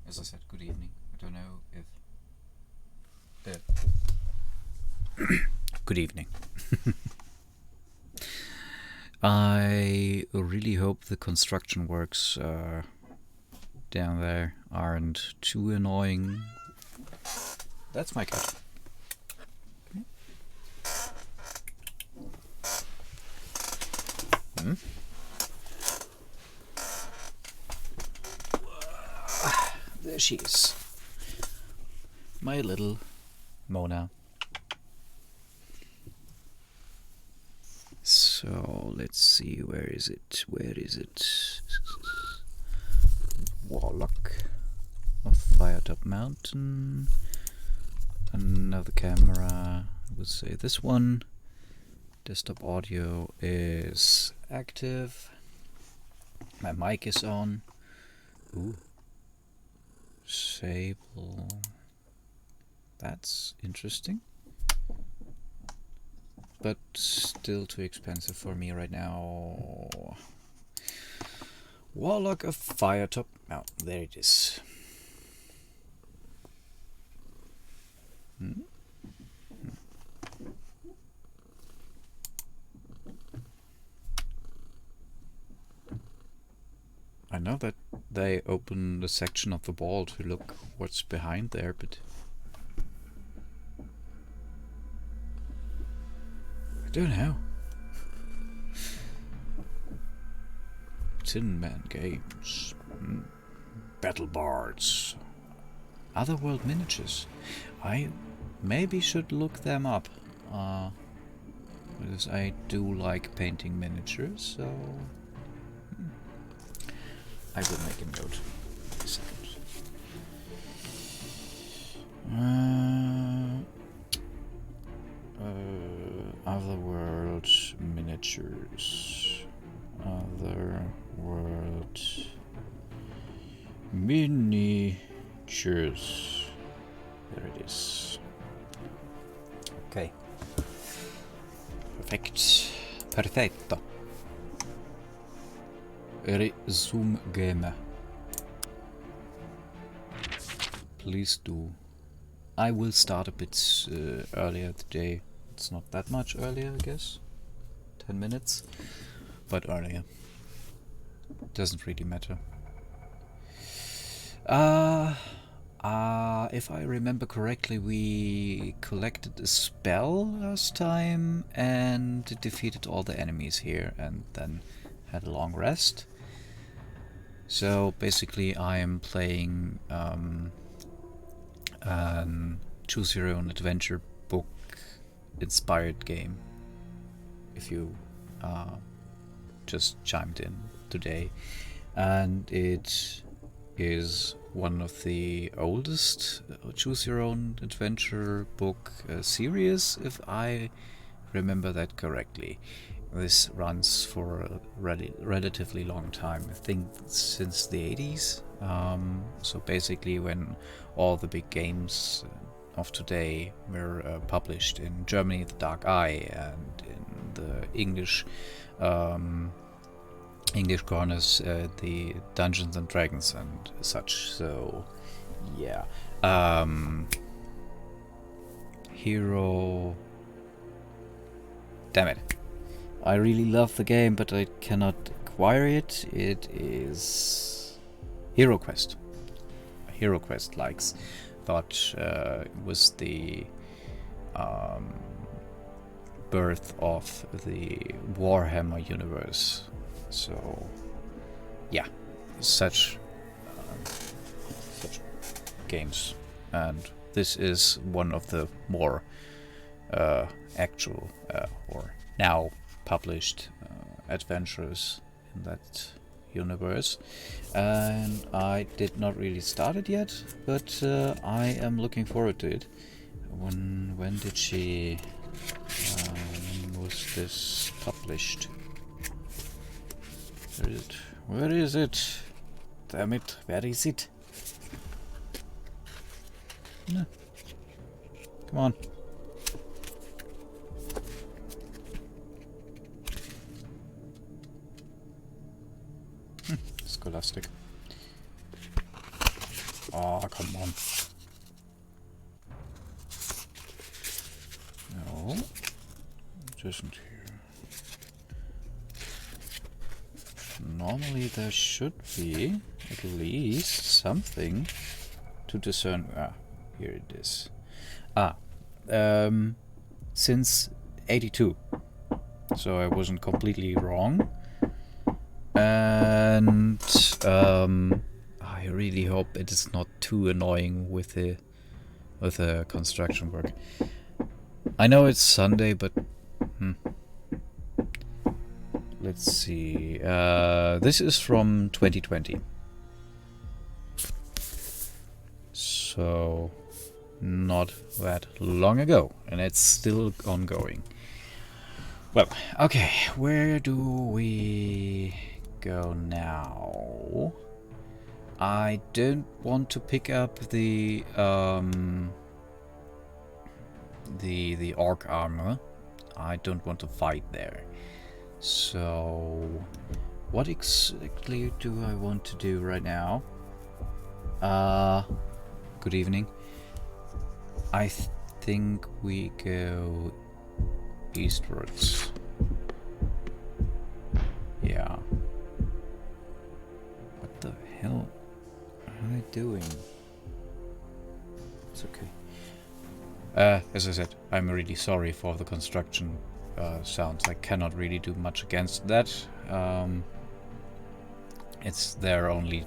as I said, good evening. I don't know if... good evening. I really hope the construction works down there aren't too annoying. That's my cat. Hmm? There she is. My little Mona. So let's see, where is it? Where is it? Warlock of Firetop Mountain. Another camera. I would say this one. Desktop audio is active. My mic is on. Ooh. Sable. That's interesting. But still too expensive for me right now. Warlock of Firetop Mountain. There it is. I know that they open the section of the wall to look what's behind there, but I don't know. Tin Man Games. Battle Bards. Otherworld Miniatures. I maybe should look them up. Because I do like painting miniatures, so... I will make a note. Wait a second. Otherworld miniatures. Otherworld miniatures. There it is. Okay. Perfect. Perfetto. Resume game. Please do. I will start a bit earlier today. It's not that much earlier, I guess. 10 minutes. But earlier. Doesn't really matter. If I remember correctly, we collected a spell last time and defeated all the enemies here and then had a long rest. So basically I am playing Choose Your Own Adventure book inspired game. If you just chimed in today. And it is one of the oldest Choose Your Own Adventure book series, if I remember that correctly. This runs for a relatively long time, I think since the 80s. So basically when all the big games of today were published in Germany, The Dark Eye, and in the English corners, the Dungeons and Dragons and such. So yeah. Hero... Damn it. I really love the game, but I cannot acquire it. It is Hero Quest. Hero Quest likes. Thought it was the birth of the Warhammer universe. So yeah, such games, and this is one of the more actual or now published adventures in that universe, and I did not really start it yet, but I am looking forward to it. When did she when was this published? Where is it? Damn it, where is it? No. Come on. Scholastic. Oh, come on. No. It isn't here. Normally there should be at least something to discern. Ah, here it is. Ah, since 82. So I wasn't completely wrong. And I really hope it is not too annoying with the construction work. I know it's Sunday, but let's see. This is from 2020. So not that long ago, and it's still ongoing. Well, okay, where do we go now? I don't want to pick up the orc armor. I don't want to fight there. So what exactly do I want to do right now? Good evening. I think we go eastwards. Yeah. What the hell are they doing? It's okay. As I said, I'm really sorry for the construction sounds. I cannot really do much against that. It's their only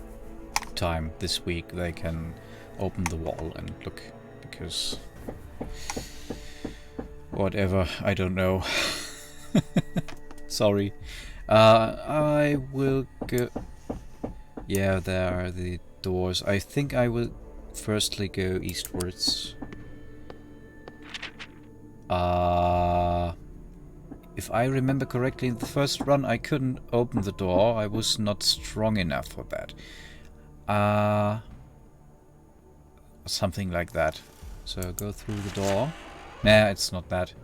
time this week they can open the wall and look, because whatever, I don't know. Sorry. I will go... Yeah, there are the doors. I think I will firstly go eastwards. If I remember correctly, in the first run I couldn't open the door. I was not strong enough for that. Something like that. So go through the door. Nah, it's not that.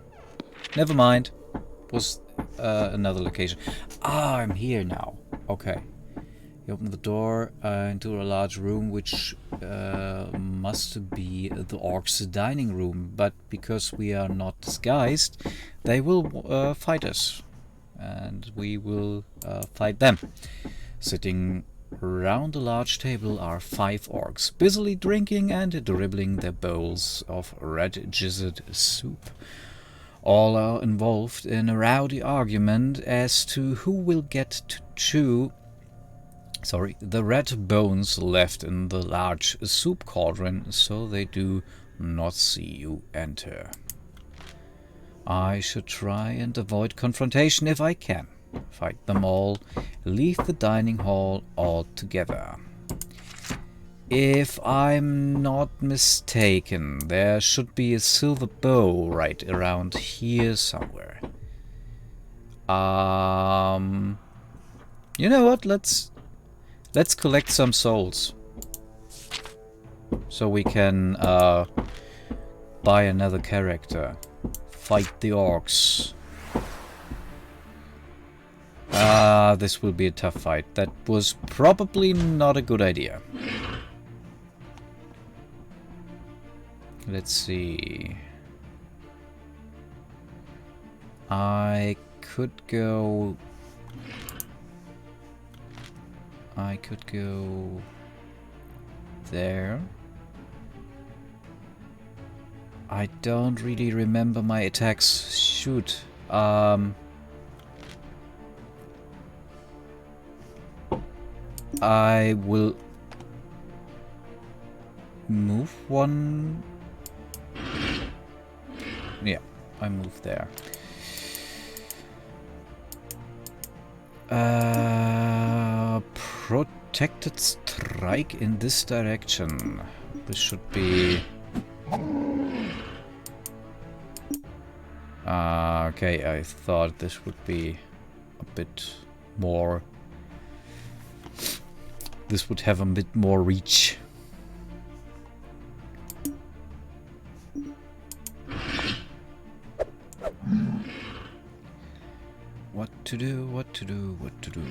Never mind. It was another location. Ah, I'm here now. Okay. You open the door into a large room, which must be the orcs' dining room. But because we are not disguised, they will fight us. And we will fight them. Sitting around a large table are 5 orcs, busily drinking and dribbling their bowls of red gizzard soup. All are involved in a rowdy argument as to who will get to chew the red bones left in the large soup cauldron, so they do not see you enter. I should try and avoid confrontation if I can. Fight them all, leave the dining hall altogether. If I'm not mistaken, there should be a silver bow right around here somewhere. You know what? Let's collect some souls, so we can buy another character. Fight the orcs. This will be a tough fight. That was probably not a good idea. Let's see. I could go there. I don't really remember my attacks. Shoot. I will move one. Yeah, I move there. Protected strike in this direction. This should be... okay, I thought this would be a bit more... This would have a bit more reach. What to do, what to do, what to do.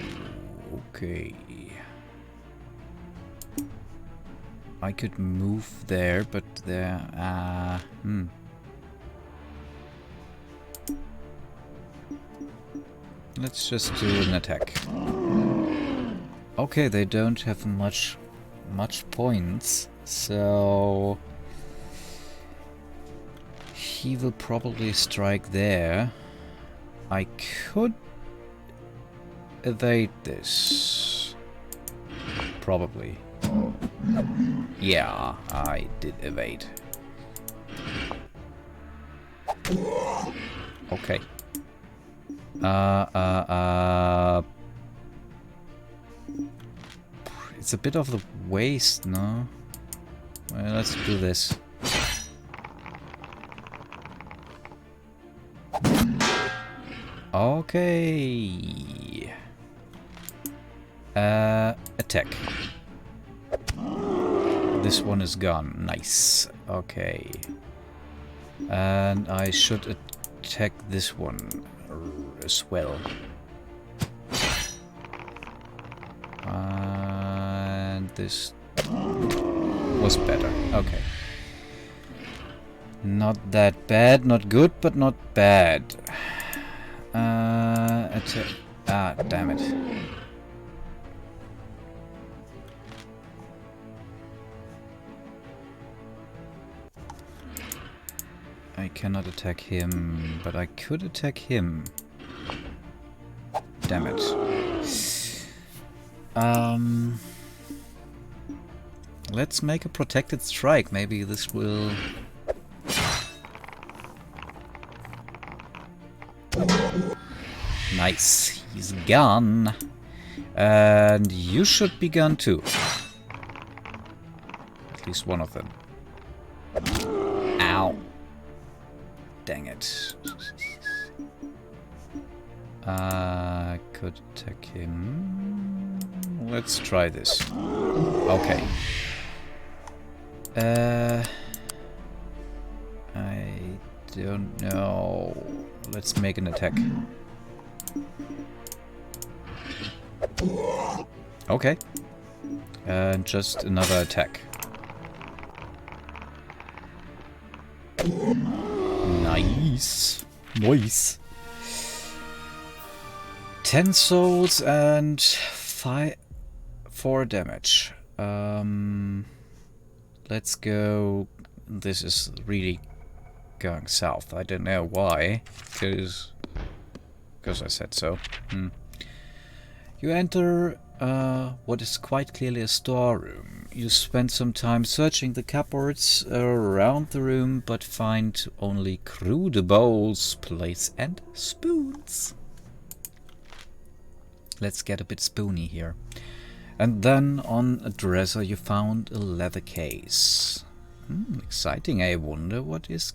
Okay. I could move there, but there... Let's just do an attack. Okay, they don't have much points, so... He will probably strike there. I could evade this. Probably. Yeah, I did evade. Okay. It's a bit of the waste, no? Well, let's do this. Okay. Attack. This one is gone. Nice. Okay. And I should attack this one as well. And this was better. Okay. Not that bad. Not good, but not bad. Attack. Ah, damn it. I cannot attack him, but I could attack him. Damn it. Let's make a protected strike. Maybe this will... Nice. He's gone. And you should be gone too. At least one of them. Ow. Dang it. Could attack him. Let's try this. Okay. I don't know. Let's make an attack. Okay. And just another attack. Nice. Nice. 10 souls and 4 damage. Let's go. This is really going south. I don't know why. Because I said so. You enter what is quite clearly a storeroom. You spend some time searching the cupboards around the room, but find only crude bowls, plates, and spoons. Let's get a bit spoony here. And then on a dresser you found a leather case. Exciting. I wonder what is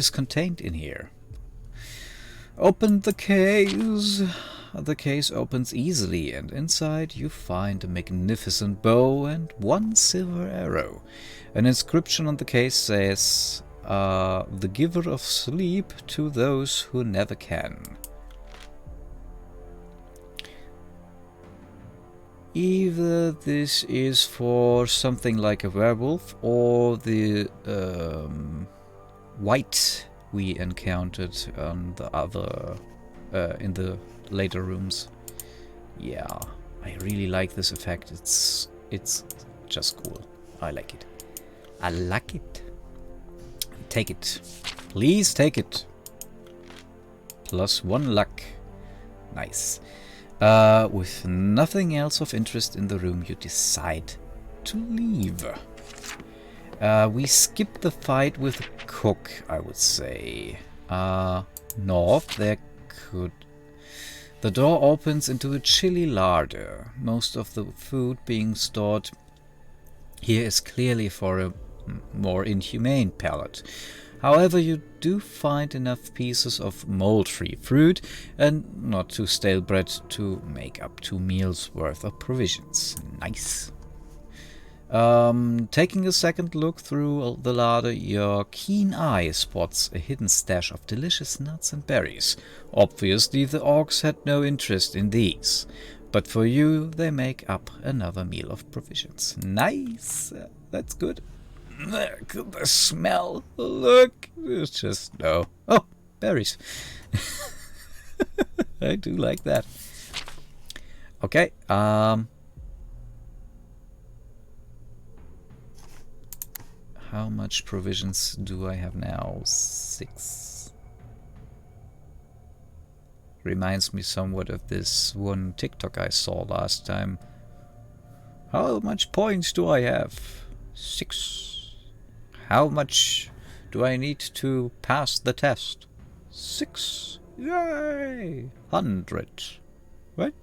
contained in here. Open the case. The case opens easily, and inside you find a magnificent bow and 1 silver arrow. An inscription on the case says, "The giver of sleep to those who never can." Either this is for something like a werewolf or the white we encountered on the other in the later rooms. Yeah, I really like this effect. It's just cool. I like it. I like it. Take it. Please take it. +1 luck. Nice. With nothing else of interest in the room, you decide to leave. We skip the fight with the cook, I would say. North, there could... The door opens into a chilly larder. Most of the food being stored here is clearly for a more inhumane palate. However, you do find enough pieces of mold-free fruit and not too stale bread to make up 2 meals worth of provisions. Nice. Taking a second look through the larder, your keen eye spots a hidden stash of delicious nuts and berries. Obviously, the orcs had no interest in these, But for you, they make up another meal of provisions. Nice! That's good. Look at the smell. Look! It's just... no. Oh, berries. I do like that. Okay, how much provisions do I have now? 6. Reminds me somewhat of this one TikTok I saw last time. How much points do I have? 6. How much do I need to pass the test? 6. Yay! 100. What?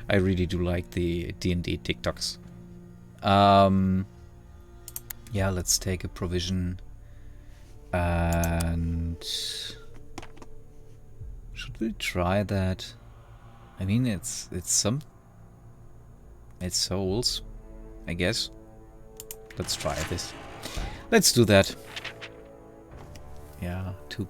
I really do like the D&D TikToks. Yeah, let's take a provision. And should we try that? I mean, it's souls, I guess. Let's try this. Let's do that. Yeah, 2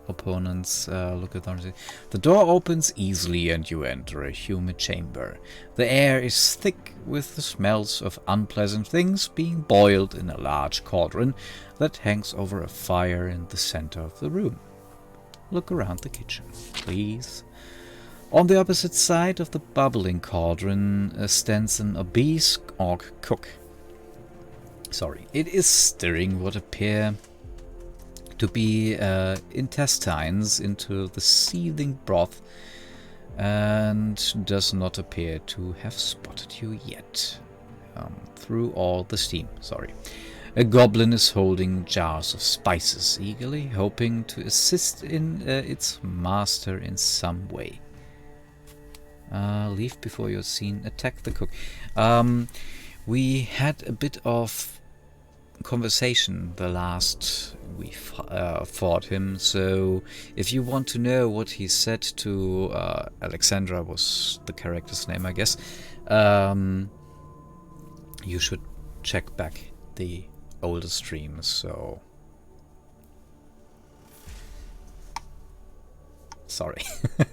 opponents. Look at that. The door opens easily and you enter a humid chamber. The air is thick with the smells of unpleasant things being boiled in a large cauldron that hangs over a fire in the center of the room. Look around the kitchen, please. On the opposite side of the bubbling cauldron stands an obese orc cook. Sorry, it is stirring what appear to be intestines into the seething broth and does not appear to have spotted you yet. Through all the steam, sorry. A goblin is holding jars of spices eagerly, hoping to assist in its master in some way. Leave before you're seen. Attack the cook. We had a bit of conversation the last we fought him, so if you want to know what he said to Alexandra, was the character's name, I guess, you should check back the older streams. So sorry.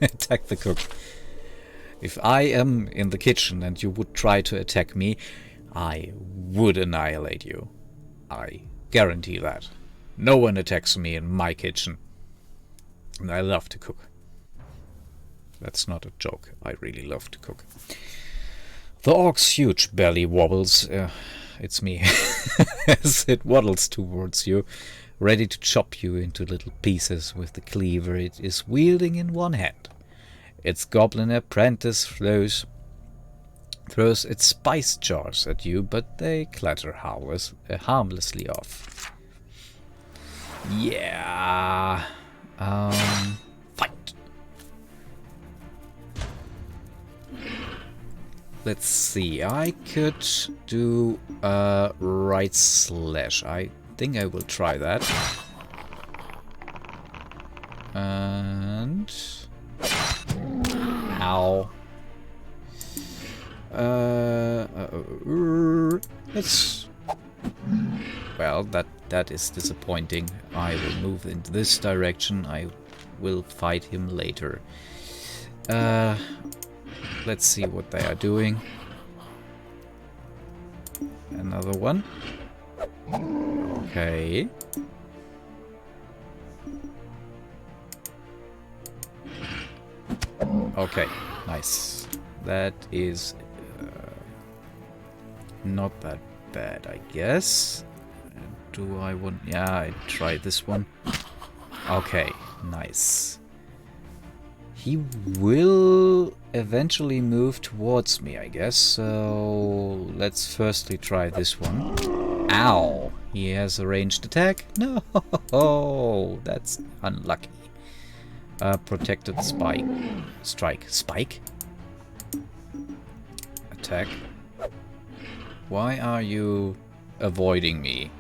Attack the cook. If I am in the kitchen and you would try to attack me, I would annihilate you. I guarantee that. No one attacks me in my kitchen. And I love to cook. That's not a joke. I really love to cook. The orc's huge belly wobbles. It's me. As it waddles towards you, ready to chop you into little pieces with the cleaver it is wielding in one hand. Its goblin apprentice throws its spice jars at you, but they clatter harmlessly off. Yeah. Fight. Let's see. I could do a right slash. I think I will try that. And ow. Let's... well, that is disappointing. I will move in this direction. I will fight him later. Let's see what they are doing. Another one. Okay. Okay, nice. That is not that bad, I guess. Do I want... yeah, I try this one. Okay, nice. He will eventually move towards me, I guess. So let's firstly try this one. Ow! He has a ranged attack. No, that's unlucky. Protected spike. Strike. Spike? Attack. Why are you avoiding me?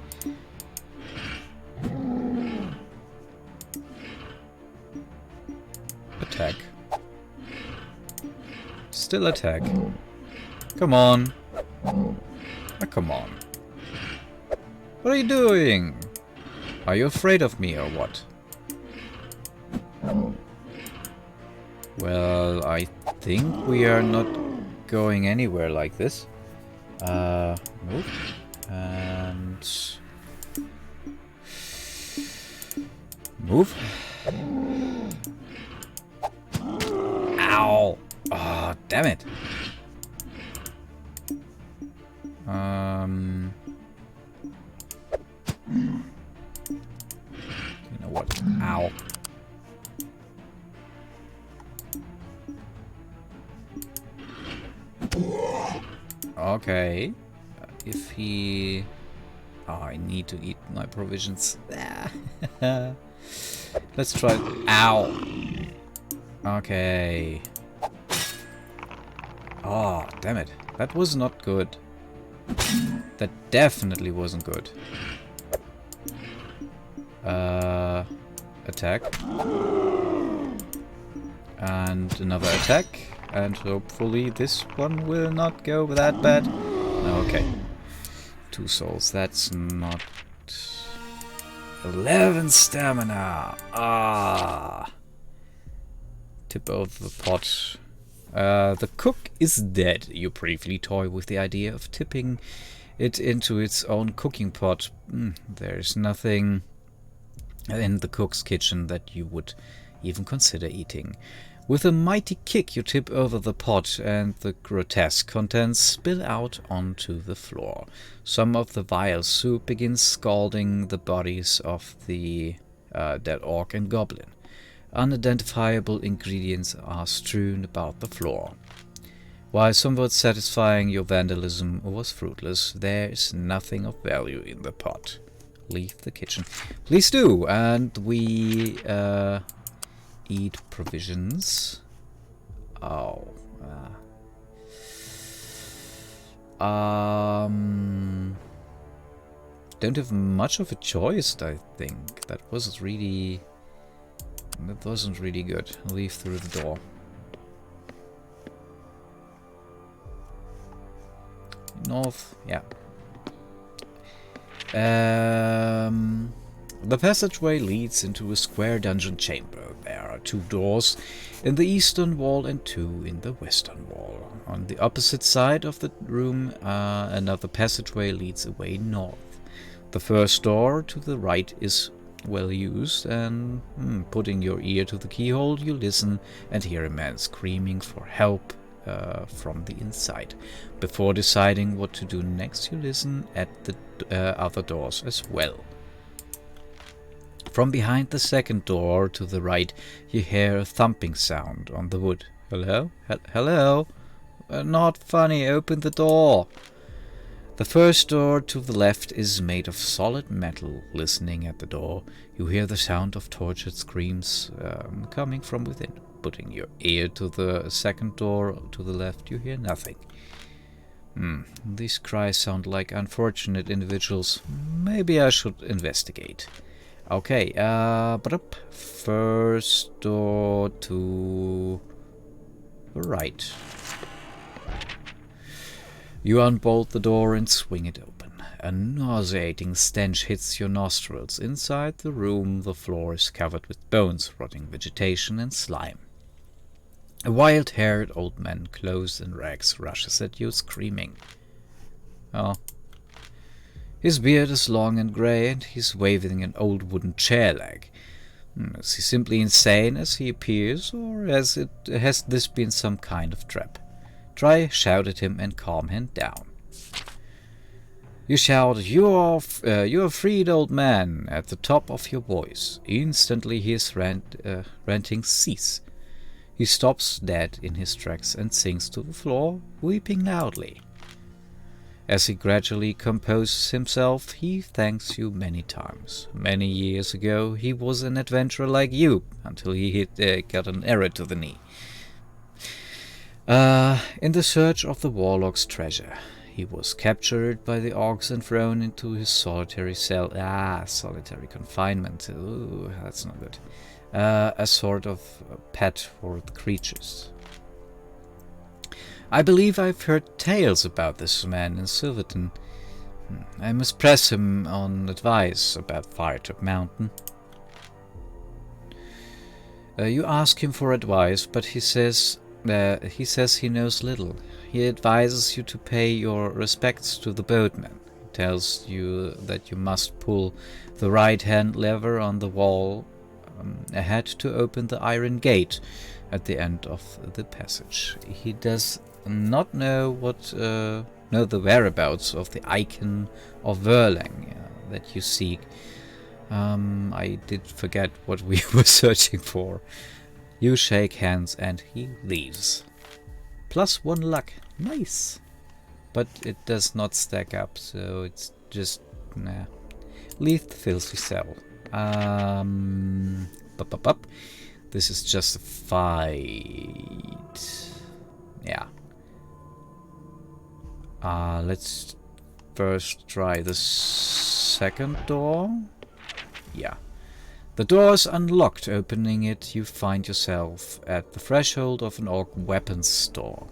Attack. Still attack. Come on. Oh, come on. What are you doing? Are you afraid of me or what? Well, I think we are not going anywhere like this. Move. And... move. Ow! Oh, damn it. You know what? Ow. Okay. If he... oh, I need to eat my provisions. Let's try... ow! Okay. Oh, damn it. That was not good. That definitely wasn't good. Attack. And another attack. And hopefully this one will not go that bad. Okay. 2 souls. That's not... 11 stamina. Ah. Tip over the pot. The cook is dead. You briefly toy with the idea of tipping it into its own cooking pot. There's nothing in the cook's kitchen that you would even consider eating. With a mighty kick you tip over the pot and the grotesque contents spill out onto the floor. Some of the vile soup begins scalding the bodies of the dead orc and goblin. Unidentifiable ingredients are strewn about the floor. While somewhat satisfying, your vandalism was fruitless. There is nothing of value in the pot. Leave the kitchen. Please do. And we eat provisions. Oh. Don't have much of a choice, I think. That wasn't really good. Leave through the door. North, yeah. The passageway leads into a square dungeon chamber. There are 2 doors in the eastern wall and 2 in the western wall. On the opposite side of the room, another passageway leads away north. The first door to the right is well used, and putting your ear to the keyhole, you listen and hear a man screaming for help from the inside. Before deciding what to do next, you listen at the other doors as well. From behind the second door to the right, you hear a thumping sound on the wood. Hello? Hello? Not funny, open the door. The first door to the left is made of solid metal. Listening at the door, you hear the sound of tortured screams coming from within. Putting your ear to the second door to the left, you hear nothing. These cries sound like unfortunate individuals. Maybe I should investigate. Okay, first door to the right. You unbolt the door and swing it open. A nauseating stench hits your nostrils. Inside the room, the floor is covered with bones, rotting vegetation, and slime. A wild-haired old man, clothed in rags, rushes at you, screaming. Oh. His beard is long and grey, and he's waving an old wooden chair leg. Is he simply insane as he appears, or has this been some kind of trap? Try shout at him and calm him down. You shout, "You are freed, old man," at the top of your voice. Instantly his ranting cease. He stops dead in his tracks and sinks to the floor, weeping loudly. As he gradually composes himself, he thanks you many times. Many years ago, he was an adventurer like you, until he got an arrow to the knee. In the search of the Warlocks' treasure, he was captured by the orcs and thrown into his solitary cell. Solitary confinement. Ooh, that's not good. A sort of pet for the creatures. I believe I've heard tales about this man in Silverton. I must press him on advice about Firetop Mountain. You ask him for advice, but he says he knows little. He advises you to pay your respects to the boatman. He tells you that you must pull the right-hand lever on the wall ahead to open the iron gate at the end of the passage. He does not know the whereabouts of the icon of Verlang that you seek. I did forget what we were searching for. You shake hands and he leaves. +1 luck. Nice. But it does not stack up, so it's just... nah. Leave the filthy cell. This is just a fight. Yeah. Let's first try the second door. Yeah. The door is unlocked. Opening it, you find yourself at the threshold of an orc weapons store.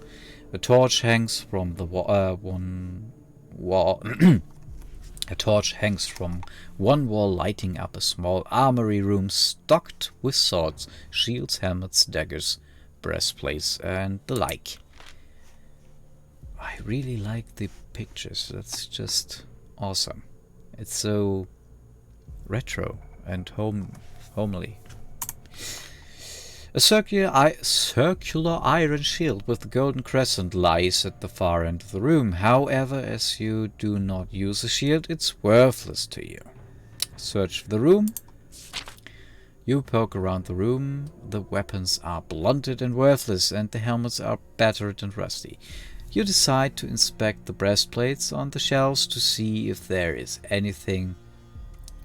A torch hangs from the one wall. A torch hangs from one wall, lighting up a small armory room stocked with swords, shields, helmets, daggers, breastplates, and the like. I really like the pictures. That's just awesome. It's so retro and homely. A circular iron shield with a golden crescent lies at the far end of the room. However, as you do not use a shield, it's worthless to you. Search the room. You poke around the room. The weapons are blunted and worthless, and the helmets are battered and rusty. You decide to inspect the breastplates on the shelves to see if there is anything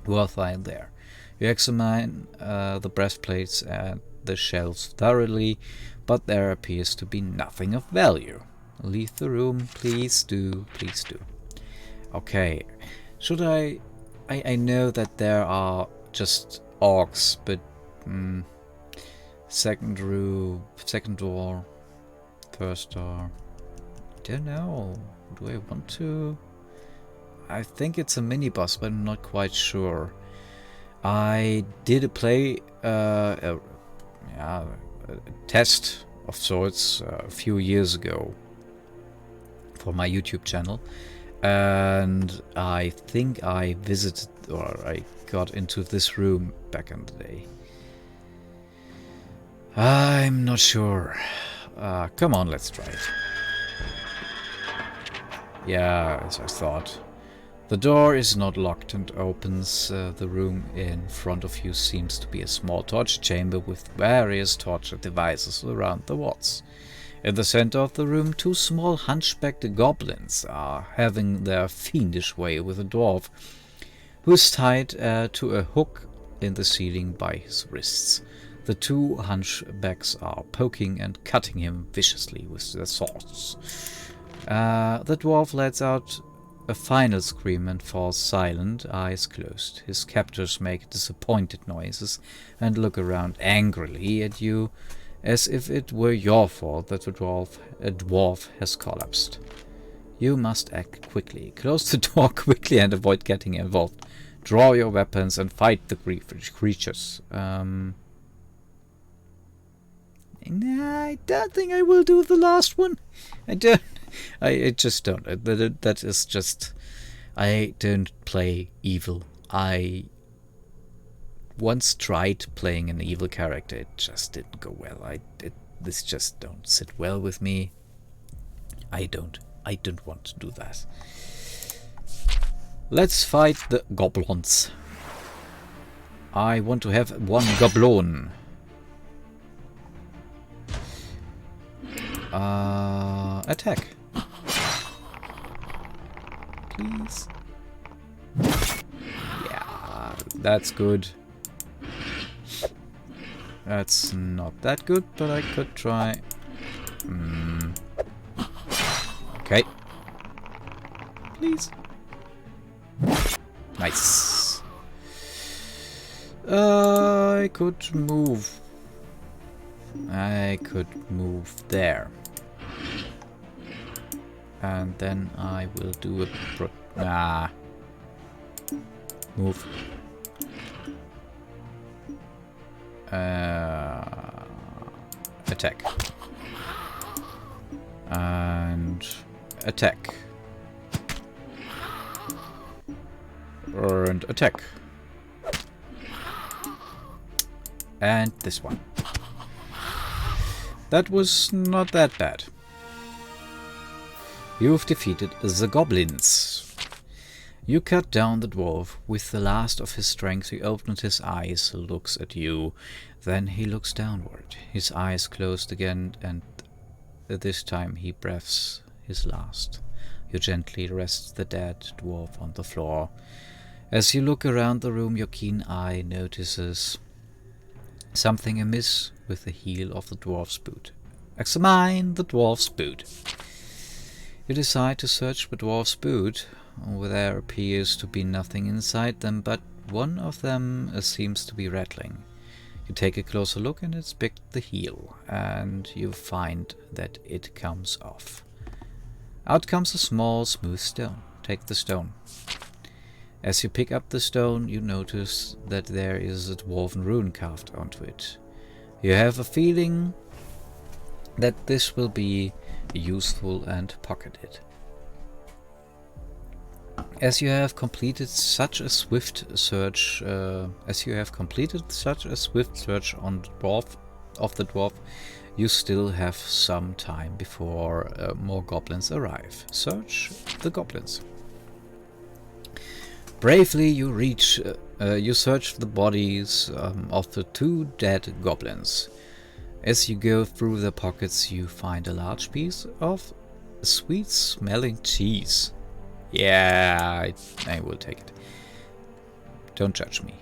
worthwhile there. You examine the breastplates and the shelves thoroughly, but there appears to be nothing of value. Leave the room, please do, please do. Okay, should I know that there are just orcs, but second room, second door, first door. I don't know. Do I want to? I think it's a mini boss, but I'm not quite sure. I did a test of sorts a few years ago for my YouTube channel, and I think I visited, or I got into this room back in the day. I'm not sure. Come on, let's try it. Yeah, as I thought. The door is not locked and opens. The room in front of you seems to be a small torch chamber with various torture devices around the walls. In the center of the room, two small hunchbacked goblins are having their fiendish way with a dwarf, who is tied to a hook in the ceiling by his wrists. The two hunchbacks are poking and cutting him viciously with their swords. The dwarf lets out a final scream and falls silent, eyes closed. His captors make disappointed noises and look around angrily at you, as if it were your fault that a dwarf has collapsed. You must act quickly. Close the door quickly and avoid getting involved. Draw your weapons and fight the creatures. Nah, I don't think I will do the last one. I just don't. That is just... I don't play evil. I once tried playing an evil character. It just didn't go well. This just don't sit well with me. I don't want to do that. Let's fight the goblins. I want to have one goblin. Attack. Please. Yeah, that's good. That's not that good, but I could try. Okay. Please. Nice. I could move. I could move there. And then I will do a move. Attack. And attack. And attack. And this one. That was not that bad. You've defeated the goblins. You cut down the dwarf. With the last of his strength, he opened his eyes, looks at you. Then he looks downward. His eyes closed again, and this time he breathes his last. You gently rest the dead dwarf on the floor. As you look around the room, your keen eye notices something amiss with the heel of the dwarf's boot. Examine the dwarf's boot. You decide to search the dwarf's boot. There appears to be nothing inside them, but one of them seems to be rattling. You take a closer look and inspect the heel, and you find that it comes off. Out comes a small, smooth stone. Take the stone. As you pick up the stone, you notice that there is a dwarven rune carved onto it. You have a feeling that this will be useful and pocketed. As you have completed such a swift search, on the dwarf, you still have some time before more goblins arrive. Search the goblins. Bravely, you search the bodies of the 2 dead goblins. As you go through the pockets, you find a large piece of sweet-smelling cheese. Yeah, I will take it. Don't judge me.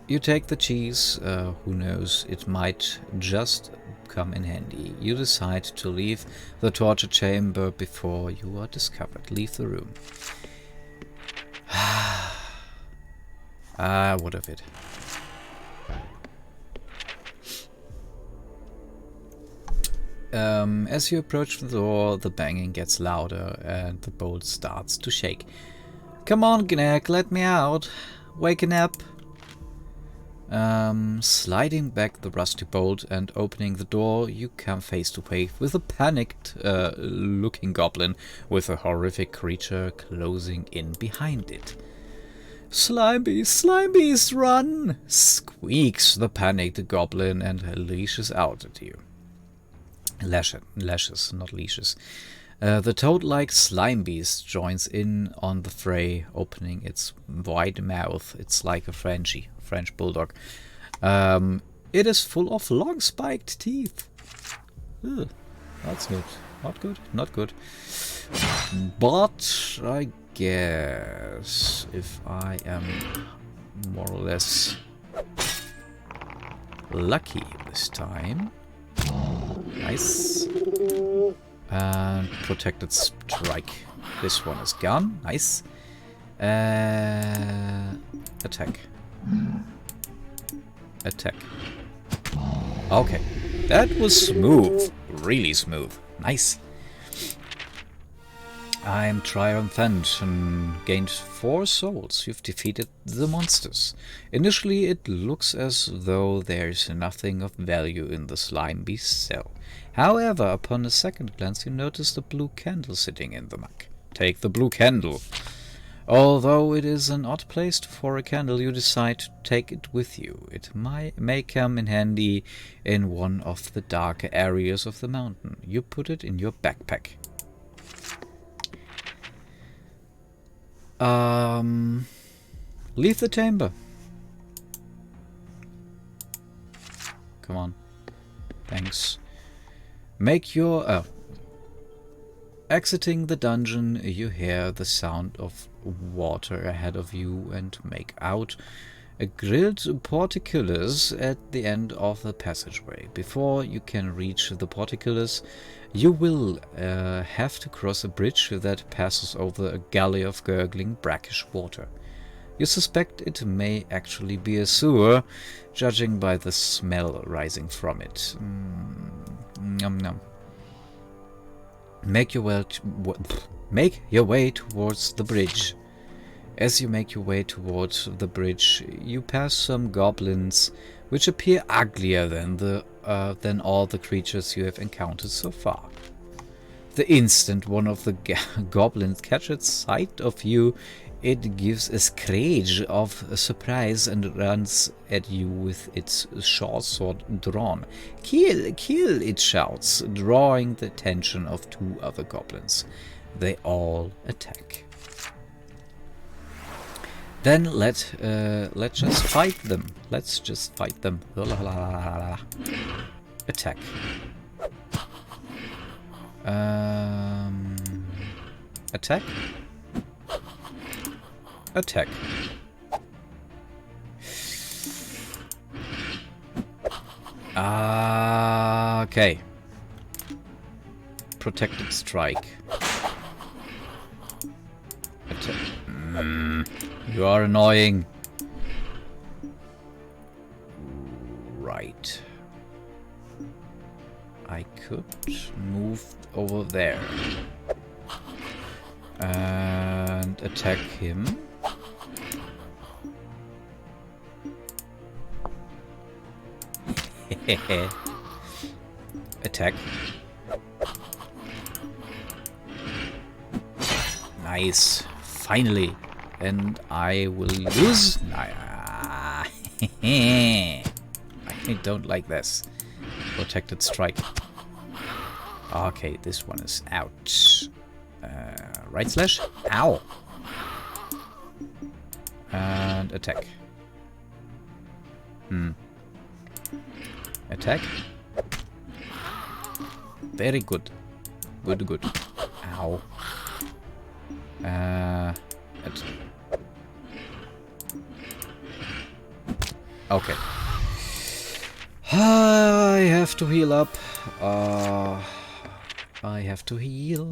You take the cheese, who knows, it might just come in handy. You decide to leave the torture chamber before you are discovered. Leave the room. What of it? As you approach the door, the banging gets louder and the bolt starts to shake. Come on, Gnek, let me out. Waking up. Sliding back the rusty bolt and opening the door, you come face to face with a panicked looking goblin with a horrific creature closing in behind it. Slime beast, run! Squeaks the panicked goblin and leashes out at you. Lashes, not leashes. The toad-like slime beast joins in on the fray, opening its wide mouth. It's like a French bulldog. It is full of long spiked teeth. Ugh, that's good. Not good. But I guess if I am more or less lucky this time. Nice. And protected strike. This one is gone. Nice. Attack. Okay. That was smooth. Really smooth. Nice. I'm triumphant and gained 4 souls. You've defeated the monsters. Initially, it looks as though there's nothing of value in the slime beast's cell. However, upon a second glance, you notice the blue candle sitting in the muck. Take the blue candle. Although it is an odd place for a candle, you decide to take it with you. It may come in handy in one of the darker areas of the mountain. You put it in your backpack. Leave the chamber. Come on. Thanks. Make your... Exiting the dungeon, you hear the sound of water ahead of you and make out a grilled portcullis at the end of the passageway. Before you can reach the portcullis, you will have to cross a bridge that passes over a gully of gurgling brackish water. You suspect it may actually be a sewer, judging by the smell rising from it. Nom nom. Make your way towards the bridge. As you make your way towards the bridge, you pass some goblins which appear uglier than all the creatures you have encountered so far. The instant one of the goblins catches sight of you, it gives a screech of surprise and runs at you with its short sword drawn. Kill! Kill! It shouts, drawing the attention of 2 other goblins. They all attack. Then let's just fight them. Let's just fight them. Attack. Attack. Attack. Okay. Protected strike. Attack. You are annoying. Right. I could move over there and attack him. Attack. Nice. Finally. And I will lose. I don't like this. Protected strike. Okay, this one is out. Right slash. Ow. And attack. Attack. Very good. Good. Ow. Okay. I have to heal up. I have to heal.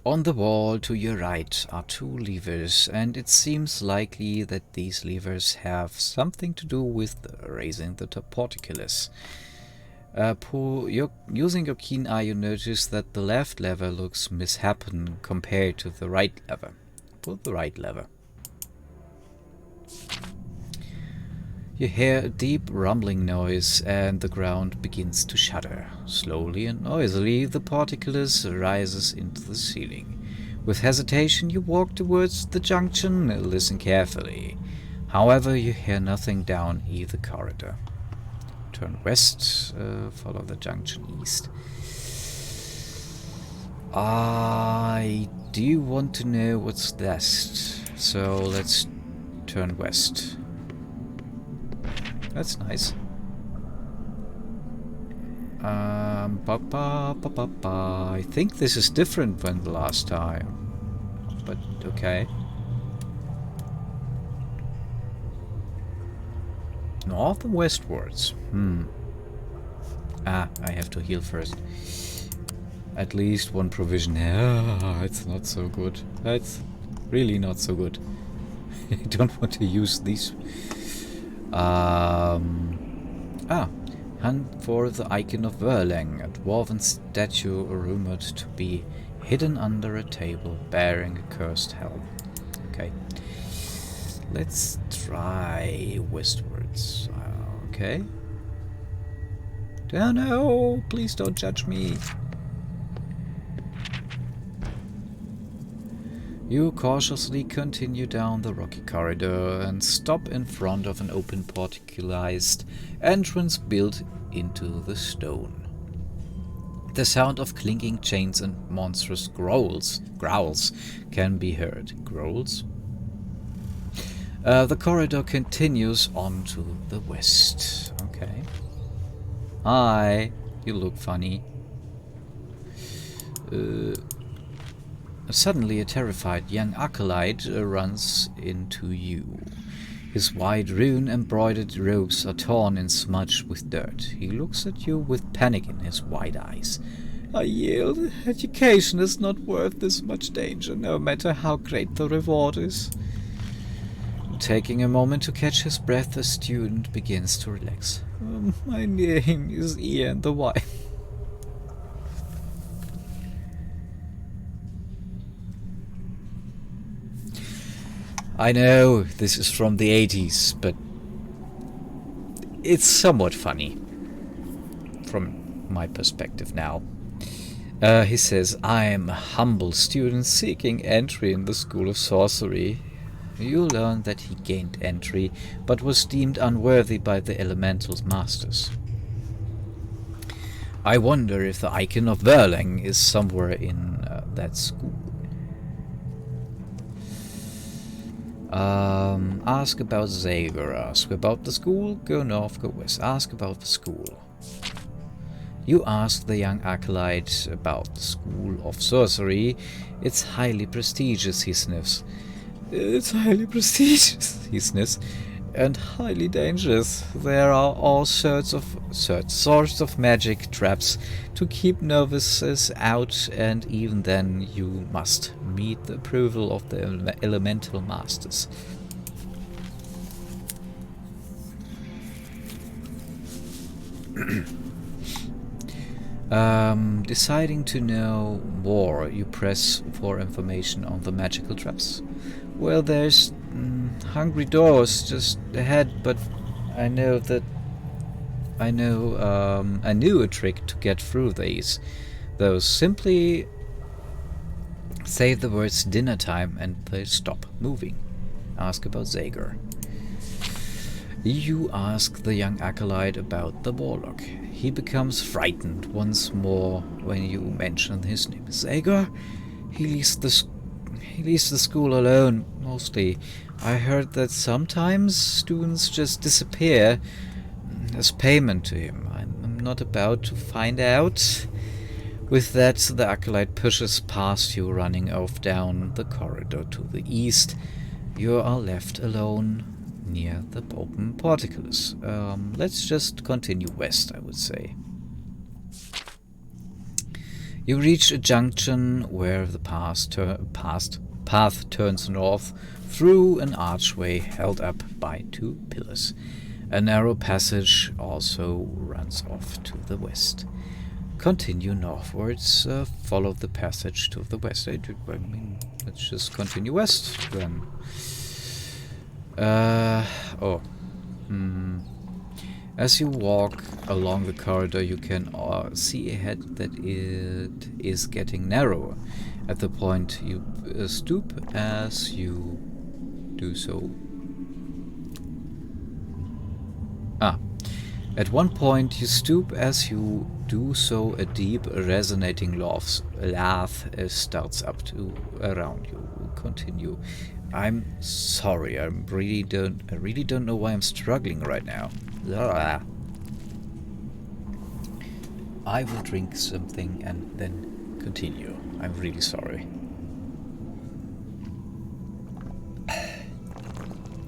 On the wall to your right are 2 levers, and it seems likely that these levers have something to do with raising the portcullis. Using your keen eye, you notice that the left lever looks misshapen compared to the right lever. Pull the right lever. You hear a deep rumbling noise and the ground begins to shudder. Slowly and noisily, the portcullis rises into the ceiling. With hesitation, you walk towards the junction and listen carefully. However, you hear nothing down either corridor. Turn west, follow the junction east. I do want to know what's best, so let's turn west. That's nice. I think this is different than the last time, but okay. North and westwards. I have to heal first. At least 1 provision. It's not so good. That's really not so good. I don't want to use these. Hunt for the icon of Verlang, a dwarven statue rumored to be hidden under a table bearing a cursed helm. Okay. Let's try westwards. Okay. Oh no! Please don't judge me. You cautiously continue down the rocky corridor and stop in front of an open porticularized entrance built into the stone. The sound of clinking chains and monstrous growls can be heard. Growls? The corridor continues on to the west. Okay. Hi, you look funny. Suddenly, a terrified young acolyte runs into you. His wide rune-embroidered robes are torn and smudged with dirt. He looks at you with panic in his wide eyes. I yield. Education is not worth this much danger, no matter how great the reward is. Taking a moment to catch his breath, the student begins to relax. My name is Ian the White. I know this is from the 80s, but it's somewhat funny from my perspective now. He says, I'm a humble student seeking entry in the School of Sorcery. You learn that he gained entry, but was deemed unworthy by the Elemental Masters. I wonder if the icon of Verlang is somewhere in that school. Ask about Xavier. Ask about the school. Go north, go west. Ask about the school. You ask the young acolyte about the School of Sorcery. It's highly prestigious, he sniffs. It's highly prestigious, he sniffs, and highly dangerous. There are all sorts of magic traps to keep novices out, and even then you must meet the approval of the Elemental Masters. Deciding to know more, you press for information on the magical traps. Well, there's hungry doors just ahead, but I knew a trick to get through these. Those simply say the words dinner time and they stop moving. Ask about Zager. You ask the young acolyte about the Warlock. He becomes frightened once more when you mention his name. Zager? He leaves the school alone, mostly. I heard that sometimes students just disappear as payment to him. I'm not about to find out. With that, the acolyte pushes past you, running off down the corridor to the east. You are left alone near the open portcullis. Let's just continue west, I would say. You reach a junction where the path turns north through an archway held up by two pillars. A narrow passage also runs off to the west. Continue northwards, follow the passage to the west. Let's just continue west then. As you walk along the corridor, you can see ahead that it is getting narrower. At the point you stoop as you do so. At one point you stoop as you do so. A deep, resonating laugh starts up to around you. Continue. I'm sorry. I really don't know why I'm struggling right now. I will drink something and then continue. I'm really sorry.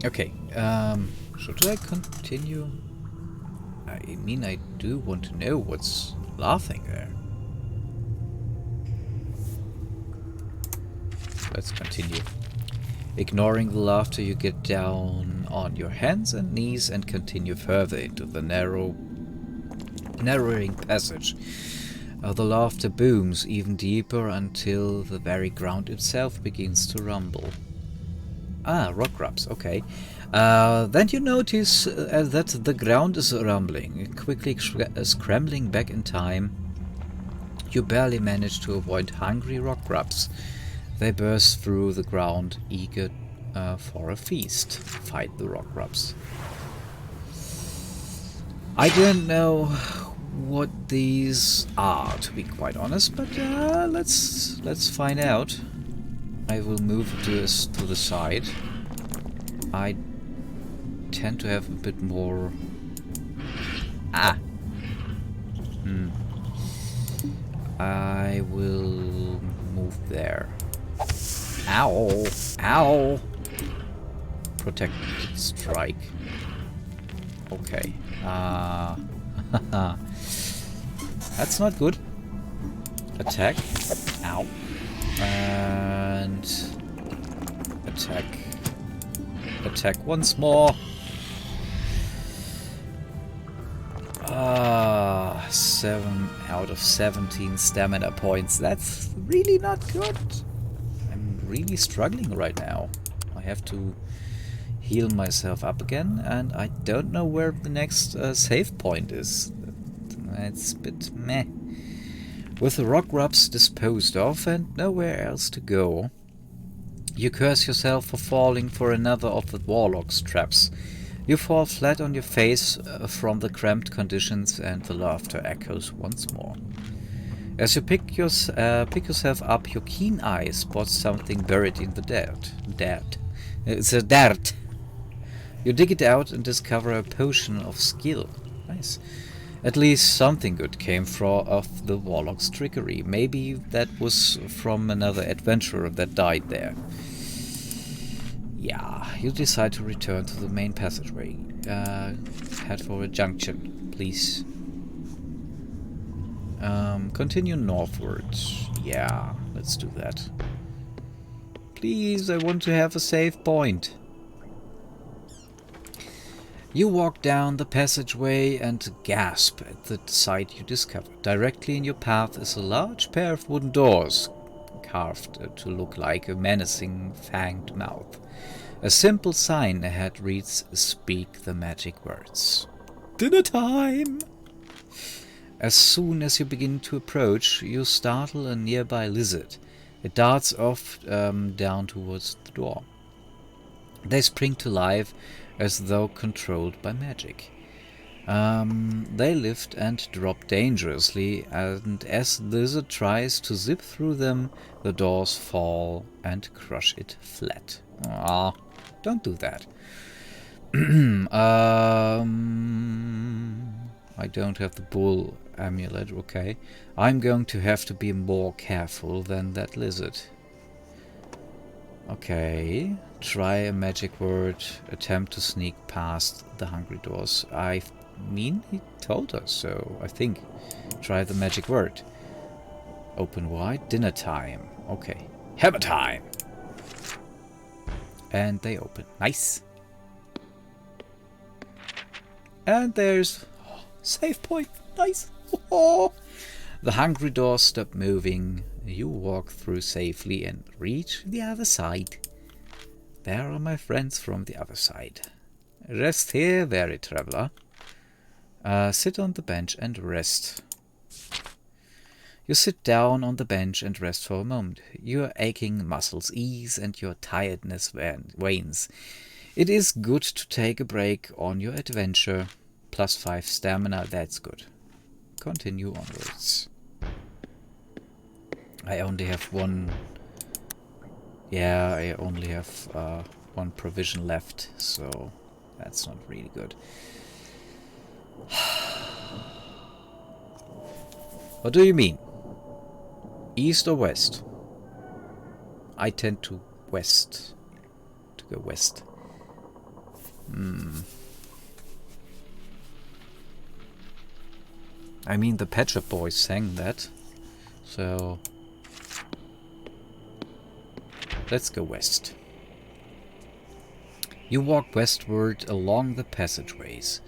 Okay. Should I continue? I mean, I do want to know what's laughing there. Let's continue. Ignoring the laughter, you get down on your hands and knees and continue further into the narrowing passage. The laughter booms even deeper until the very ground itself begins to rumble. Rock grubs, okay. Then you notice that the ground is rumbling, quickly scrambling back in time. You barely manage to avoid hungry rock grubs. They burst through the ground, eager for a feast. Fight the rock grubs. I don't know what these are, to be quite honest, but let's find out. I will move this to the side. I tend to have a bit more... I will move there. Ow! Ow! Protected strike. Okay. That's not good. Attack. Ow. And... attack. Attack once more. 7 out of 17 stamina points. That's really not good. I'm really struggling right now. I I have to heal myself up again, and I don't know where the next save point is. It's a bit meh. With the rock grubs disposed of and nowhere else to go, you curse yourself for falling for another of the Warlocks traps. You fall flat on your face from the cramped conditions, and the laughter echoes once more. As you pick yourself up, your keen eye spots something buried in the dirt. It's a dirt. You dig it out and discover a potion of skill. Nice. At least something good came of the Warlock's trickery. Maybe that was from another adventurer that died there. Yeah, you decide to return to the main passageway. Head for a junction, please. Continue northwards. Yeah, let's do that. Please, I want to have a save point. You walk down the passageway and gasp at the sight you discover. Directly in your path is a large pair of wooden doors, carved to look like a menacing fanged mouth. A simple sign ahead reads, "Speak the magic words." Dinner time! As soon as you begin to approach, you startle a nearby lizard. It darts off down towards the door. They spring to life as though controlled by magic. They lift and drop dangerously, and as the lizard tries to zip through them, the doors fall and crush it flat. Ah, don't do that. I don't have the bull amulet, okay. I'm going to have to be more careful than that lizard. Okay, try a magic word, attempt to sneak past the hungry doors. I mean, he told us, so I think. Try the magic word. Open wide, dinner time. Okay, hammer time! And they open. Nice! And there's... save point! Nice! Oh. The hungry doors stop moving. You walk through safely and reach the other side. There are my friends from the other side. Rest here, weary traveler. Sit on the bench and rest. You sit down on the bench and rest for a moment. Your aching muscles ease and your tiredness wanes. It is good to take a break on your adventure. +5 stamina, that's good. Continue onwards. I only have one... Yeah, I only have one provision left, so that's not really good. What do you mean? East or west? I tend to west. To go west. I mean, the Pet Shop Boys sang that, so let's go west. You walk westward along the passageways.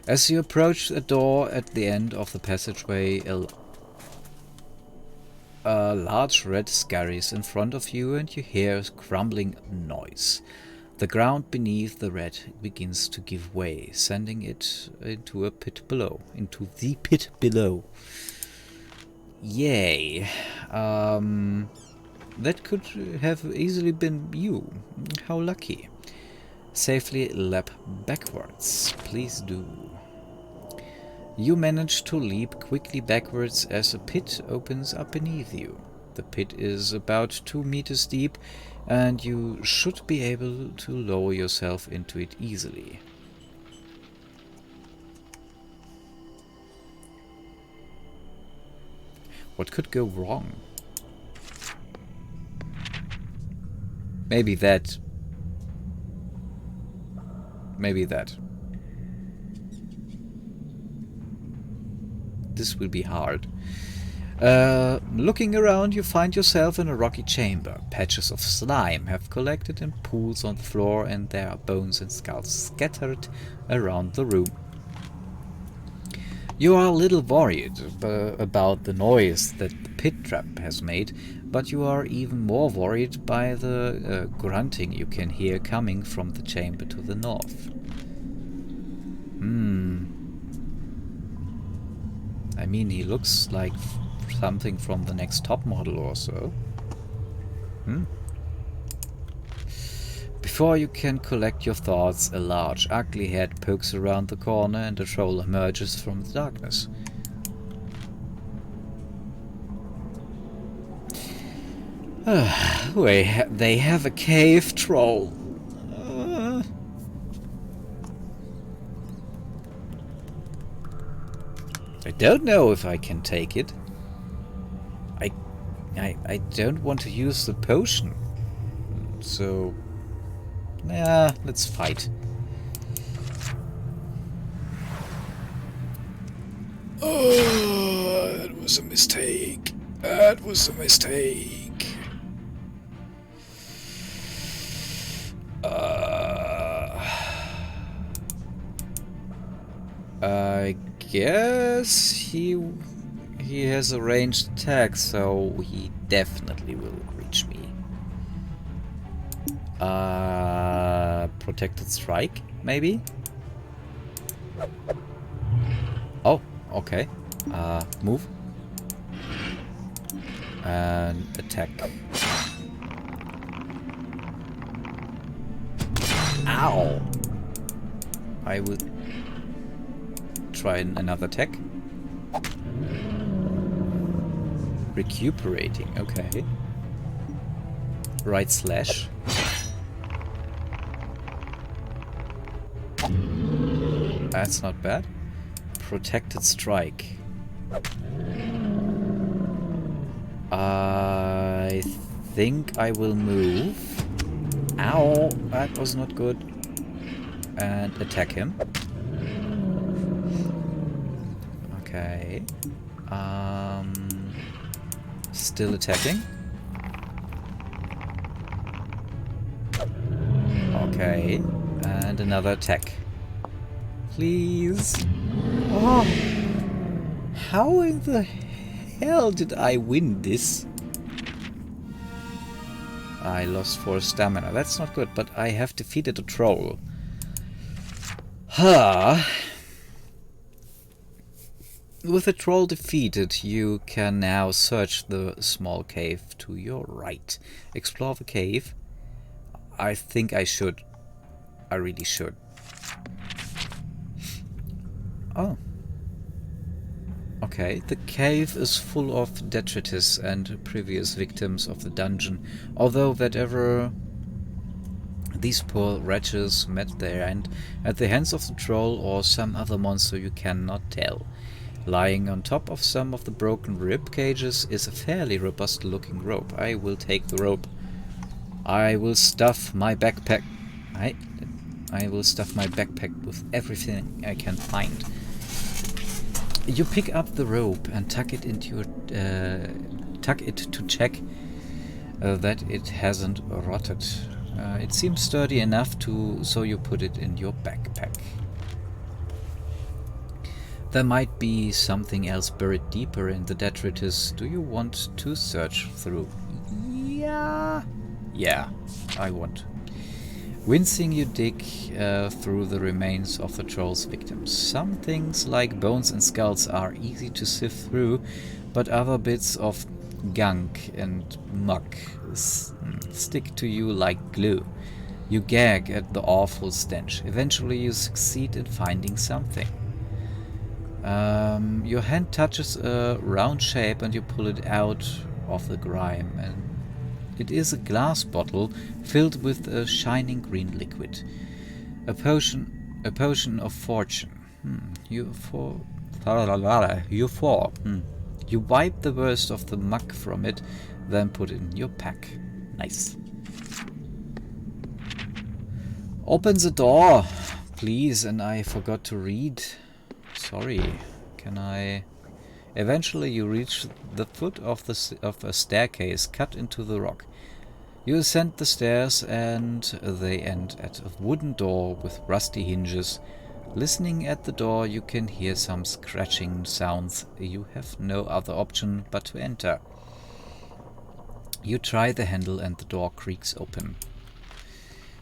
As you approach a door at the end of the passageway, a large red scurries in front of you, and you hear a crumbling noise. The ground beneath the red begins to give way, sending it into a pit below. Into the pit below. Yay. That could have easily been you. How lucky. Safely leap backwards. Please do. You manage to leap quickly backwards as a pit opens up beneath you. The pit is about 2 meters deep, and you should be able to lower yourself into it easily. What could go wrong? Maybe that. Maybe that. This will be hard. Looking around, you find yourself in a rocky chamber. Patches of slime have collected in pools on the floor, and there are bones and skulls scattered around the room. You are a little worried about the noise that the pit trap has made, but you are even more worried by the grunting you can hear coming from the chamber to the north. I mean, he looks like something from the next top model or so. Before you can collect your thoughts, a large, ugly head pokes around the corner and a troll emerges from the darkness. They have a cave troll. I don't know if I can take it. I don't want to use the potion. So, yeah, let's fight. Oh, that was a mistake. That was a mistake. I guess he has a ranged attack, so he definitely will reach me. Protected strike, maybe? Oh, okay. Move. And attack. Ow! I will try another attack. Recuperating, okay. Right slash. That's not bad. Protected strike. I think I will move. Ow, that was not good. And attack him. Okay. Still attacking. Okay. And another attack. Please. Oh. How in the hell did I win this? I lost 4 stamina. That's not good, but I have defeated a troll. With the troll defeated, you can now search the small cave to your right. Explore the cave. I think I should. I really should. Oh. Okay, the cave is full of detritus and previous victims of the dungeon, although whatever these poor wretches met their end at the hands of the troll or some other monster you cannot tell. Lying on top of some of the broken rib cages is a fairly robust looking rope. I will take the rope. I will stuff my backpack. I will stuff my backpack with everything I can find. You pick up the rope and tuck it into your tuck it to check that it hasn't rotted. It seems sturdy enough so you put it in your backpack. There might be something else buried deeper in the detritus. Do you want to search through? Yeah, I want. Wincing, you dig through the remains of the troll's victims. Some things like bones and skulls are easy to sift through, but other bits of gunk and muck stick to you like glue. You gag at the awful stench. Eventually you succeed in finding something. Your hand touches a round shape and you pull it out of the grime, and it is a glass bottle filled with a shining green liquid. A potion of fortune. You wipe the worst of the muck from it, then put it in your pack. Nice. Open the door, please, and I forgot to read. Sorry. Can I... Eventually you reach the foot of a staircase cut into the rock. You ascend the stairs and they end at a wooden door with rusty hinges. Listening at the door you can hear some scratching sounds. You have no other option but to enter. You try the handle and the door creaks open.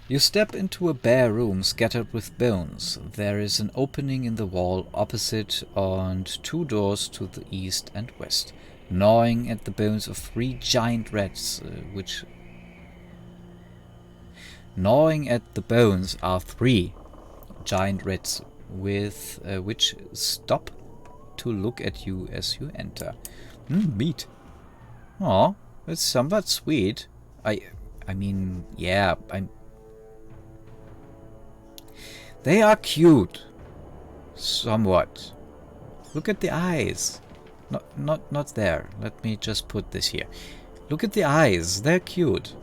You step into a bare room scattered with bones. There is an opening in the wall opposite and 2 doors to the east and west. Gnawing at the bones of 3 giant rats, Gnawing at the bones are 3 giant rats, with which stop to look at you as you enter. Meat. Oh, it's somewhat sweet. I mean, yeah, They are cute. Somewhat. Look at the eyes. Not there. Let me just put this here. Look at the eyes. They're cute.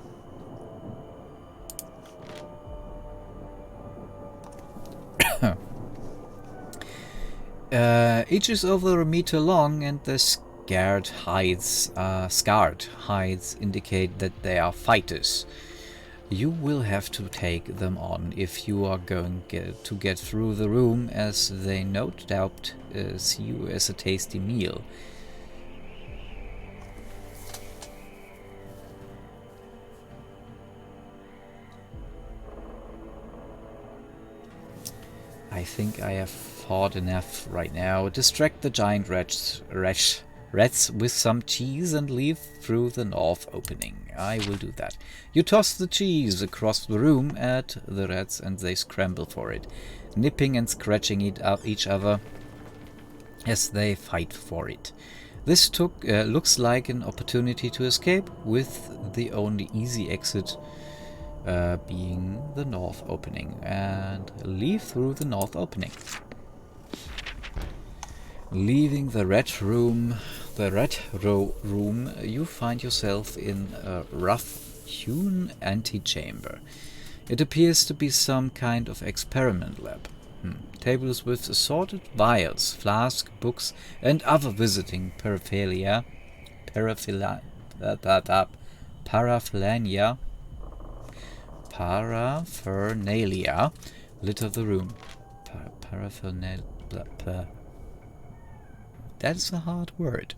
Each is over a meter long, and the scarred hides indicate that they are fighters. You will have to take them on if you are going to get through the room, as they no doubt see you as a tasty meal. I think I have fought enough right now. Distract the giant rats with some cheese and leave through the north opening. I will do that. You toss the cheese across the room at the rats and they scramble for it, nipping and scratching each other as they fight for it. This looks like an opportunity to escape, with the only easy exit being the north opening, and leave through the north opening. Leaving the rat room, you find yourself in a rough-hewn antechamber. It appears to be some kind of experiment lab. Tables with assorted vials, flasks, books, and other visiting paraphernalia litter the room. That's a hard word.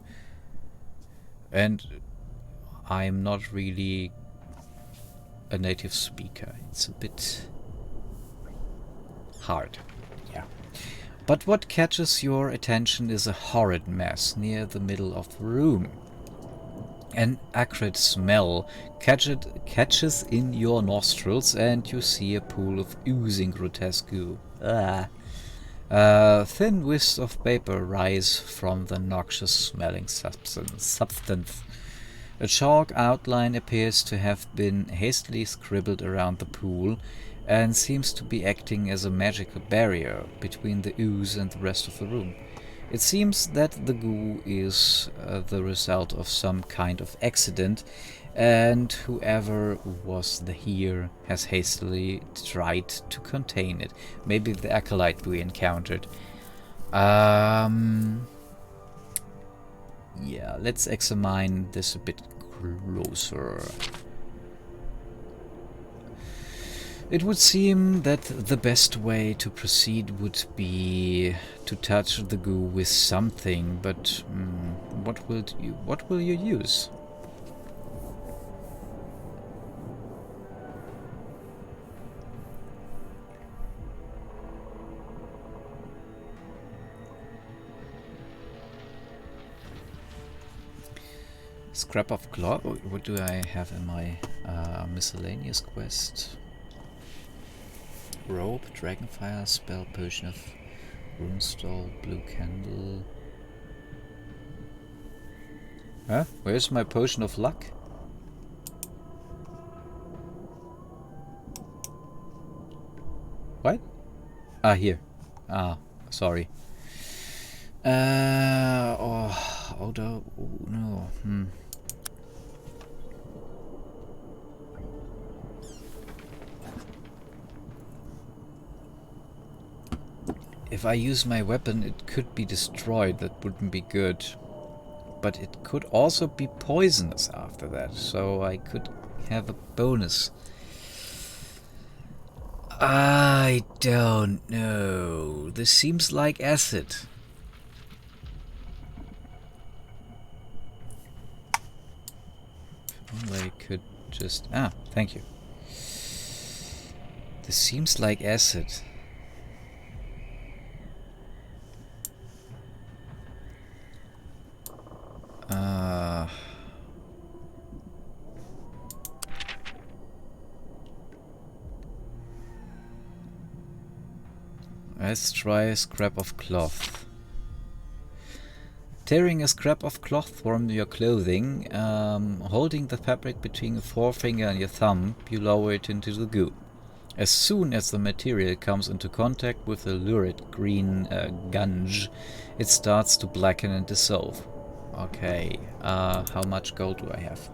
And I'm not really a native speaker. It's a bit hard. Yeah. But what catches your attention is a horrid mess near the middle of the room. An acrid smell catches in your nostrils, and you see a pool of oozing grotesque goo. Thin wisps of vapor rise from the noxious-smelling substance. A chalk outline appears to have been hastily scribbled around the pool, and seems to be acting as a magical barrier between the ooze and the rest of the room. It seems that the goo is the result of some kind of accident, and whoever was here has hastily tried to contain it. Maybe the acolyte we encountered. Yeah, let's examine this a bit closer. It would seem that the best way to proceed would be to touch the goo with something, but what will you use? Scrap of cloth. What do I have in my miscellaneous quest? Rope, dragonfire, spell, potion of runestall, blue candle. Huh? Where's my potion of luck? What? Ah, here. Ah, sorry. No. If I use my weapon, it could be destroyed. That wouldn't be good. But it could also be poisonous after that, so I could have a bonus. I don't know. This seems like acid. They could just... Ah, thank you. This seems like acid. Let's try a scrap of cloth. Tearing a scrap of cloth from your clothing, holding the fabric between your forefinger and your thumb, you lower it into the goo. As soon as the material comes into contact with the lurid green gunge, it starts to blacken and dissolve. Okay, how much gold do I have?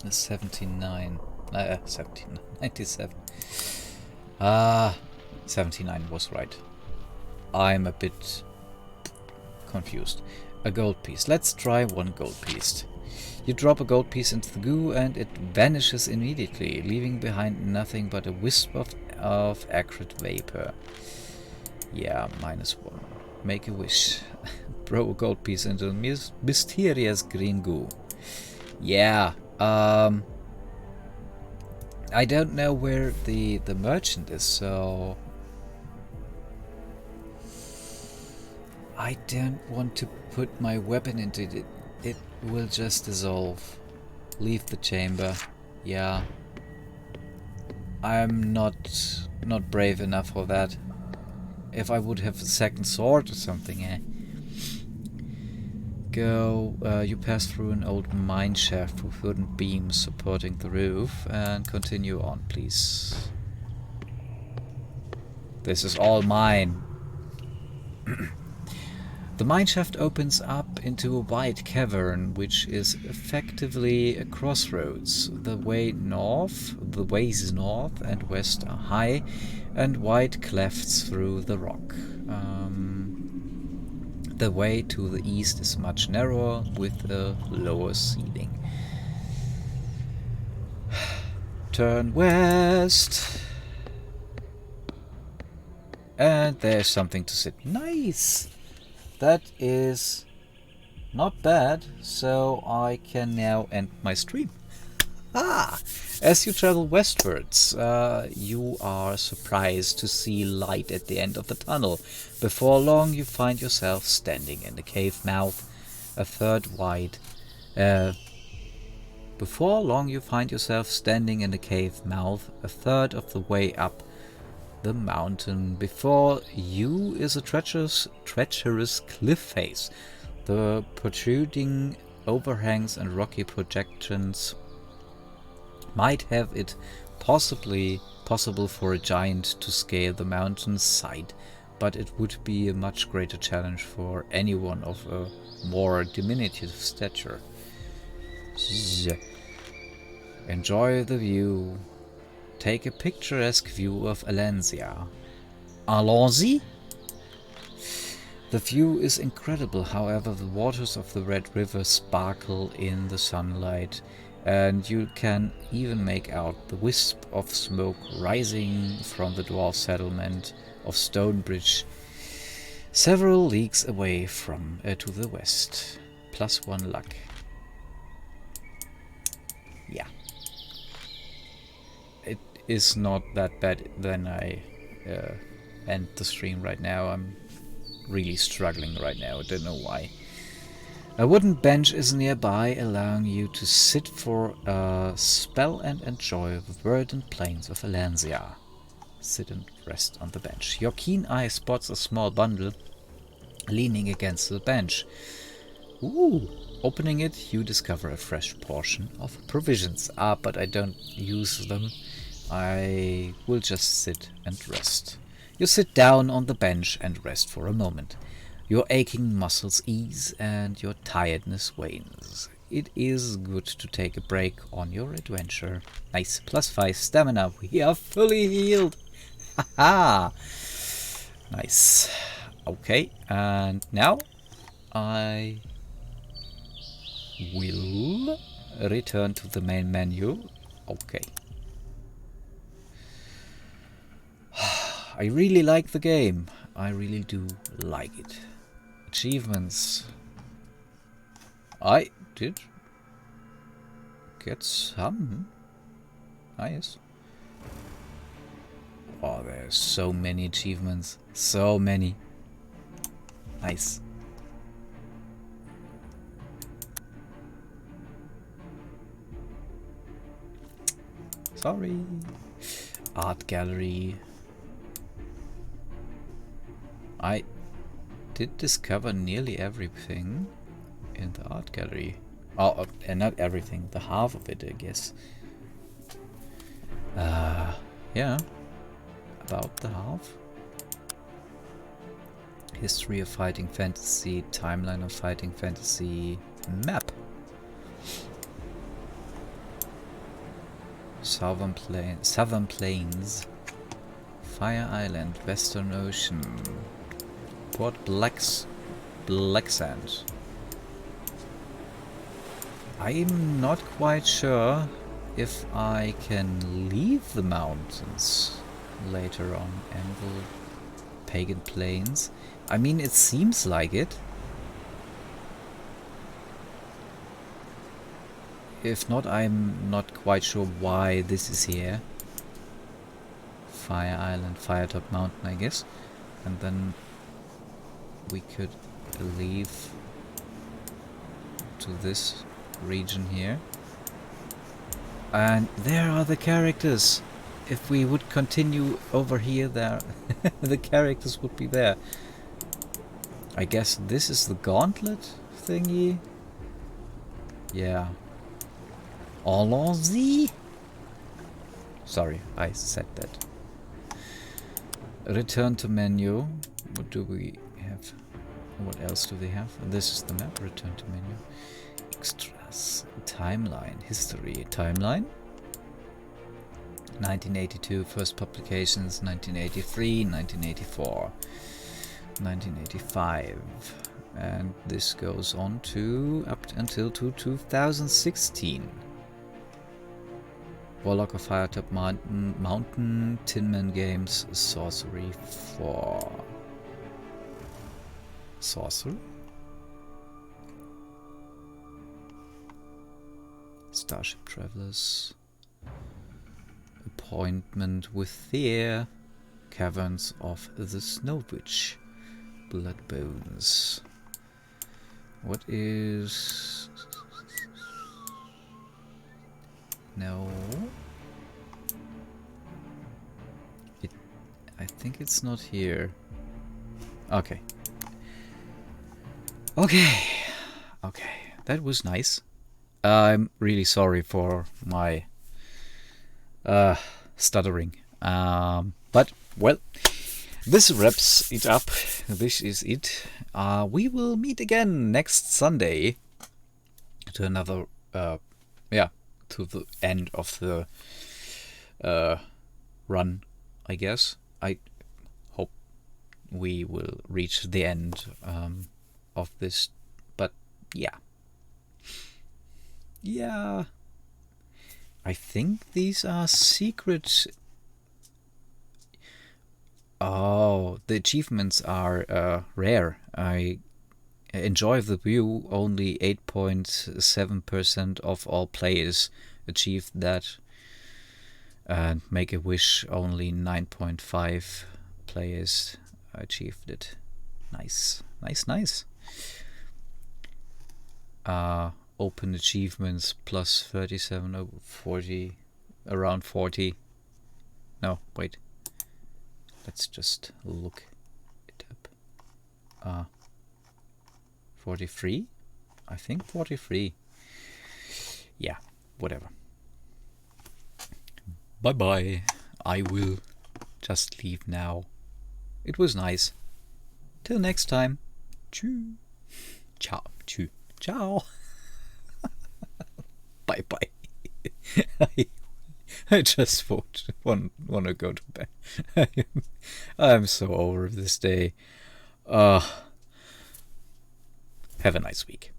79. 79. 97. 79 was right. I'm a bit confused. A gold piece. Let's try one gold piece. You drop a gold piece into the goo and it vanishes immediately, leaving behind nothing but a wisp of acrid vapor. Yeah, -1. Make a wish. Throw a gold piece into the mysterious green goo. Yeah, I don't know where the merchant is, so I don't want to put my weapon into it. It will just dissolve. Leave the chamber. Yeah. I'm not brave enough for that. If I would have a second sword or something, eh? Go, you pass through an old mine shaft with wooden beams supporting the roof and continue on, please. This is all mine. The mineshaft opens up into a wide cavern, which is effectively a crossroads. The ways north and west are high, and wide clefts through the rock. The way to the east is much narrower, with a lower ceiling. Turn west. And there's something to sit. Nice! That is not bad, so I can now end my stream. As you travel westwards, you are surprised to see light at the end of the tunnel. Before long, you find yourself standing in the cave mouth, a third wide. Before long, you find yourself standing in the cave mouth, a third of the way up the mountain. Before you is a treacherous cliff face. The protruding overhangs and rocky projections might have it possible for a giant to scale the mountain's side, but it would be a much greater challenge for anyone of a more diminutive stature. Enjoy the view. Take a picturesque view of Alencia. Allons-y? The view is incredible, however, the waters of the Red River sparkle in the sunlight, and you can even make out the wisp of smoke rising from the dwarf settlement of Stonebridge, several leagues away from to the west. +1 luck. Yeah. It is not that bad. Then I end the stream right now. I'm really struggling right now. I don't know why. A wooden bench is nearby, allowing you to sit for a spell and enjoy the verdant plains of Alencia. Sit and rest on the bench. Your keen eye spots a small bundle leaning against the bench. Ooh! Opening it, you discover a fresh portion of provisions. But I don't use them. I will just sit and rest. You sit down on the bench and rest for a moment. Your aching muscles ease and your tiredness wanes. It is good to take a break on your adventure. Nice. +5 stamina. We are fully healed. Haha. Nice. Okay, and now I will return to the main menu. Okay. I really like the game. I really do like it. Achievements. I did get some. Nice. Oh, there's so many achievements. So many. Nice. Sorry. Art gallery. I did discover nearly everything in the art gallery. Oh, and not everything. The half of it, I guess. Yeah. About the half. History of Fighting Fantasy, Timeline of Fighting Fantasy, Map. Southern Plains, Fire Island, Western Ocean, Port Blacksand. I'm not quite sure if I can leave the mountains later on. Anvil, Pagan Plains. I mean, it seems like it. If not, I'm not quite sure why this is here. Fire Island, Firetop Mountain, I guess. And then we could leave to this region here. And there are the characters. If we would continue over here, there the characters would be there. I guess this is the gauntlet thingy. Yeah. Allons-y. Sorry, I said that. Return to menu. What do we have? What else do they have? This is the map. Return to menu. Extras. Timeline. History. Timeline. 1982. First publications. 1983. 1984. 1985. And this goes on to up until 2016. Warlock of Firetop Mountain, Tinman Games, Sorcery 4. Sorcery? Starship Travelers. Appointment with Fear. Caverns of the Snow Witch. Blood Bones. What is... No. I think it's not here. Okay. Okay. Okay. That was nice. I'm really sorry for my stuttering. But, well, this wraps it up. This is it. We will meet again next Sunday to another, to the end of the run, I guess. I hope we will reach the end of this, but yeah. Yeah. I think these are secret. Oh, the achievements are rare. I enjoy the view. Only 8.7% of all players achieved that. And Make a Wish, only 9.5 players achieved it. Nice, nice, nice. Open achievements plus 37 over 40, around 40. No, wait. Let's just look it up. 43? I think 43. Yeah, whatever. Bye bye. I will just leave now. It was nice. Till next time. Tschüss. Ciao. Tschüss. Ciao. Bye bye. I just want to go to bed. I'm so over this day. Have a nice week.